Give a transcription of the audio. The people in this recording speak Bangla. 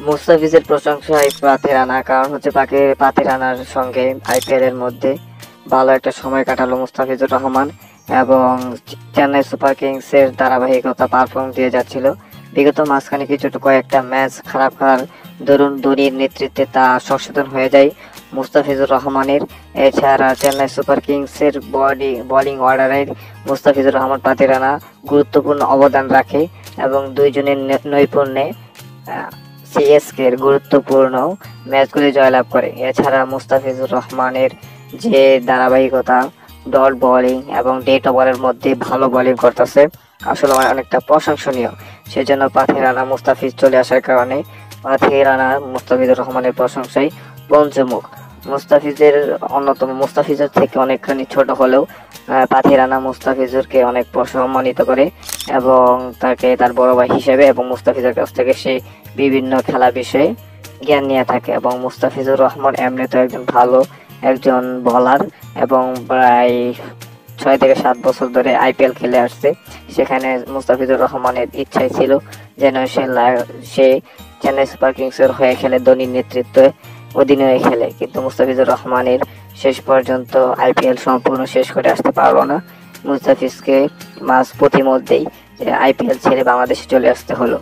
মুস্তাফিজের প্রশংসায় পাথে রানা, কারণ হচ্ছে পাথে রানার সঙ্গে আইপিএল এর মধ্যে ভালো একটা সময় কাটালো মুস্তাফিজুর রহমান এবং চেন্নাই সুপার কিংস এর ধারাবাহিকতা পারফর্ম দিয়ে যাচ্ছিল। বিগত মাঝখানে কয়েকটা ম্যাচ খারাপ খেলার দরুন ধোনির নেতৃত্বে তা সংশোধন হয়ে যায় মুস্তাফিজুর রহমানের। এছাড়া চেন্নাই সুপার কিংস এর বোলিং অর্ডারের মুস্তাফিজুর রহমান পাথে রানা গুরুত্বপূর্ণ অবদান রাখে এবং দুইজনের নৈপুণ্যে সিএসকে এর গুরুত্বপূর্ণ ম্যাচগুলি জয়লাভ করে। এছাড়া মুস্তাফিজুর রহমানের যে ধারাবাহিকতা, ডট বোলিং এবং ডেট ওভারের মধ্যে ভালো বোলিং করতেছে, আসলে অনেকটা প্রশংসনীয়। সেজন্য পাথে রানা মুস্তাফিজ চলে আসার কারণে পাথে রানা মুস্তাফিজুর রহমানের প্রশংসায় পঞ্চমুখ। মুস্তাফিজের থেকে অনেকখানি ছোট হলেও পাথে রানা মুস্তাফিজুরকে অনেক সম্মানিত করে এবং তাকে তার বড় ভাই হিসেবে এবং মুস্তাফিজের কাছ থেকে সে বিভিন্ন খেলা বিষয়ে জ্ঞান নিয়ে থাকে। এবং মুস্তাফিজুর রহমান এমনি তো একজন বোলার এবং প্রায় 6 থেকে 7 বছর ধরে আইপিএল খেলে আসছে। সেখানে মুস্তাফিজুর রহমানের ইচ্ছাই ছিল যেন সে চেন্নাই সুপার কিংসের হয়ে খেলে, ধোনির নেতৃত্বে অধীনে খেলে, কিন্তু মুস্তাফিজুর রহমানের শেষ পর্যন্ত আইপিএল সম্পূর্ণ শেষ করে আসতে পারলো না। মুস্তাফিজকে মাঝপথের মধ্যেই আইপিএল ছেড়ে বাংলাদেশে চলে আসতে হলো।